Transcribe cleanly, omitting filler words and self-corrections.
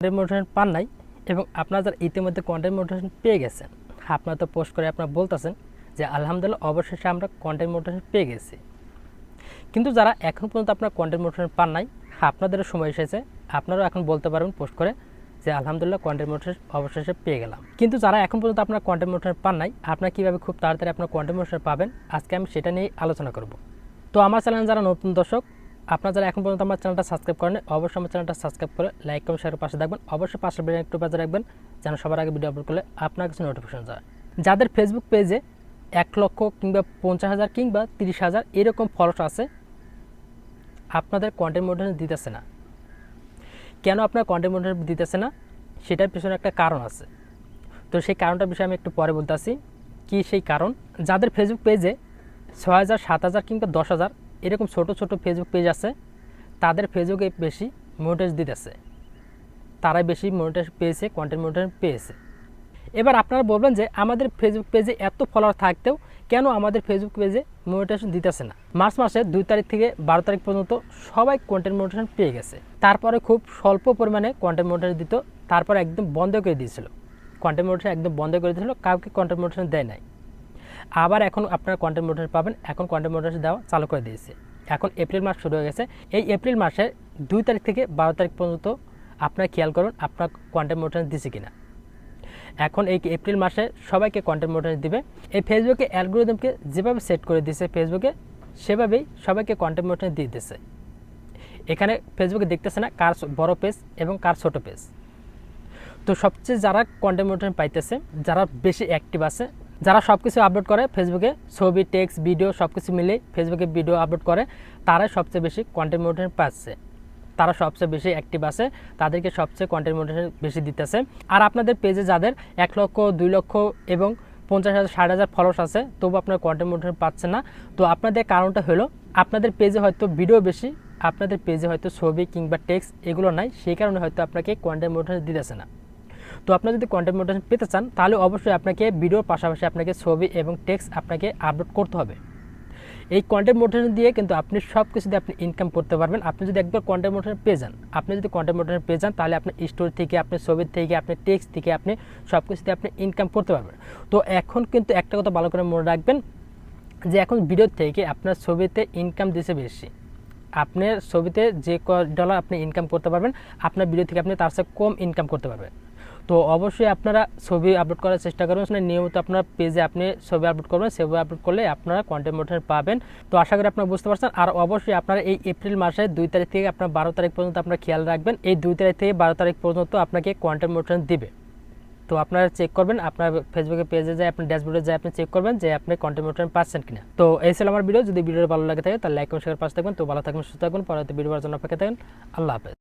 Content motivation পান নাই এবং আপনারা যারা ইতিমধ্যে কন্টেন্ট মোটিভেশন পেয়ে গেছেন, আপনারা তো পোস্ট করে আপনারা বলতেছেন যে আলহামদুলিল্লাহ অবশেষে আমরা কন্টেন্ট মোটিভেশন পেয়ে গেছি। কিন্তু যারা এখন পর্যন্ত আপনার কন্টেন্ট মোটিভেশন পান নাই, আপনাদেরও সময় এসেছে, আপনারাও এখন বলতে পারবেন পোস্ট করে যে আলহামদুলিল্লাহ কন্টেন্ট মোটিভেশন অবশেষে পেয়ে গেলাম। কিন্তু যারা এখন পর্যন্ত আপনার কন্টেন্ট মোটিভেশন পান নাই, আপনারা কীভাবে খুব তাড়াতাড়ি আপনার কন্টেন্ট মোটিভেশন পাবেন, আজকে আমি সেটা নিয়ে আলোচনা করব। তো আমার চ্যানেল যারা নতুন দর্শক, আপনারা যারা এখন পর্যন্ত আমার চ্যানেলটা সাবস্ক্রাইব করেন, অবশ্যই আমার চ্যানেলটা সাবস্ক্রাইব করে লাইক কমেন্ট শেয়ারের পাশে থাকবেন। অবশ্যই পাশের বেল একটু বাজায় রাখবেন যেন সবার আগে ভিডিও আপলোড করলে আপনার কাছে নোটিফিকেশন যায়। যাদের ফেসবুক পেজে 1 লক্ষ কিংবা 50,000 কিংবা 30,000 এরকম ফলোয়ার্স আছে, আপনাদের কন্টেন্ট মোটিভেশন দিতেছে না। কেন আপনার কন্টেন্ট মোটিভেশন দিতেছে না, সেটার পিছনে একটা কারণ আছে। তো সেই কারণটার বিষয়ে আমি একটু পরে বলতেছি কি সেই কারণ। যাদের ফেসবুক পেজে 6,000 7,000 কিংবা 10,000 এরকম ছোট ছোট ফেসবুক পেজ আছে, তাদের ফেসবুকে বেশি মনিটাইজ দিতেছে, তারাই বেশি মনিটাইজ পেয়েছে, কন্টেন্ট মনিটাইজ পেয়েছে। এবার আপনারা বলবেন যে আমাদের ফেসবুক পেজে এত ফলোয়ার থাকতেও কেন আমাদের ফেসবুক পেজে মনিটাইজেশন দিতেছে না। মার্চ মাসের 2 তারিখ থেকে 12 তারিখ পর্যন্ত সবাই কন্টেন্ট মনিটাইজেশন পেয়ে গেছে, তারপরে খুব স্বল্প পরিমাণে কন্টেন্ট মনিটাইজেশন দিত, তারপরে একদম বন্ধ করে দিয়েছিল, কন্টেন্ট মনিটাইজেশন একদম বন্ধ করে দিয়েছিল, কাউকে কন্টেন্ট মনিটাইজেশন দেয় নাই। আবার এখন আপনারা কন্টেন্ট মনিটাইজেশন পাবেন, এখন কন্টেন্ট মনিটাইজেশন দেওয়া চালু করে দিয়েছে। এখন এপ্রিল মাস শুরু হয়ে গেছে, এই এপ্রিল মাসের 2 তারিখ থেকে 12 তারিখ পর্যন্ত আপনারা খেয়াল করুন আপনার কন্টেন্ট মনিটাইজেশন দিচ্ছে কিনা। এখন এই এপ্রিল মাসে সবাইকে কন্টেন্ট মনিটাইজেশন দিবে। এই ফেসবুকে অ্যালগোরিদমকে যেভাবে সেট করে দিয়েছে ফেসবুকে, সেভাবেই সবাইকে কন্টেন্ট মনিটাইজেশন দিয়ে দিচ্ছে। এখানে ফেসবুকে দেখতেছে না কার বড় পেজ এবং কার ছোট পেজ। তো সবচেয়ে যারা কন্টেন্ট মনিটাইজেশন পাইতেছে, যারা বেশি অ্যাক্টিভ আছে, যারা সব কিছু আপলোড করে ফেসবুকে, ছবি টেক্সট ভিডিও সব কিছু মিলে ফেসবুকে ভিডিও আপলোড করে, তারাই সবচেয়ে বেশি কন্টেন্ট মনিটাইজেশন পাচ্ছে, তারা সবচেয়ে বেশি অ্যাক্টিভ আছে, তাদেরকে সবচেয়ে কন্টেন্ট মনিটাইজেশন বেশি দিতেছে। আর আপনাদের পেজে যাদের 1 লক্ষ 2 লক্ষ এবং 50,000 60,000 ফলোয়ার্স আছে, তবু আপনার কন্টেন্ট মনিটাইজেশন পাচ্ছেন না। তো আপনাদের কারণটা হলো আপনাদের পেজে হয়তো ভিডিও বেশি, আপনাদের পেজে হয়তো ছবি কিংবা টেক্সট এগুলো নাই, সেই কারণে হয়তো আপনাকে কন্টেন্ট মনিটাইজেশন দিতেছে না। তো আপনারা যদি কন্টেন্ট মনিটাইজেশন পেতে চান, তাহলে অবশ্যই আপনাকে ভিডিওর পাশাপাশি আপনাকে ছবি এবং টেক্সট আপনাকে আপলোড করতে হবে। এই কন্টেন্ট মনিটাইজেশন দিয়ে কিন্তু আপনি সব কিছু দিয়ে আপনি ইনকাম করতে পারবেন। আপনি যদি একবার কন্টেন্ট মনিটাইজেশন পেয়ে যান, তাহলে আপনি স্টোরি থেকে, আপনি ছবির থেকে, আপনি টেক্সট থেকে, আপনি সব কিছু দিয়ে আপনি ইনকাম করতে পারবেন। তো এখন কিন্তু একটা কথা ভালো করে মনে রাখবেন যে এখন ভিডিও থেকে আপনার ছবিতে ইনকাম দিচ্ছে বেশি। আপনার ছবিতে যে $, আপনি ইনকাম করতে পারবেন, আপনার ভিডিও থেকে আপনি তার চেয়ে কম ইনকাম করতে পারবেন। তো অবশ্যই আপনারা ছবি আপলোড করার চেষ্টা করবেন, নিয়মিত আপনার পেজে আপনি ছবি আপলোড করবেন, ছবি আপলোড করলে আপনারা কন্টেন্ট মনিটাইজেশন পাবেন। তো আশা করি আপনারা বুঝতে পারছেন। আর অবশ্যই আপনারা এই এপ্রিল মাসে 2 তারিখ থেকে আপনার 12 তারিখ পর্যন্ত আপনারা খেয়াল রাখবেন, এই 2 তারিখ থেকে 12 তারিখ পর্যন্ত আপনাকে কন্টেন্ট মনিটাইজেশন দিবে। তো আপনারা চেক করবেন, আপনার ফেসবুকে পেজে যায়, আপনি ড্যাশবোর্ডে যায়, আপনি চেক করবেন যে আপনি কন্টেন্ট মনিটাইজেশন পাচ্ছেন কিনা। তো এই ছিল আমার ভিডিও। যদি ভিডিওটা ভালো লাগে থাকে তাহলে লাইক এবং শেয়ার পাশে থাকবেন। তো ভালো থাকবেন, সুস্থ থাকবেন, পরবর্তী ভিডিওর জন্য অপেক্ষা থাকবেন। আল্লাহ হাফেজ।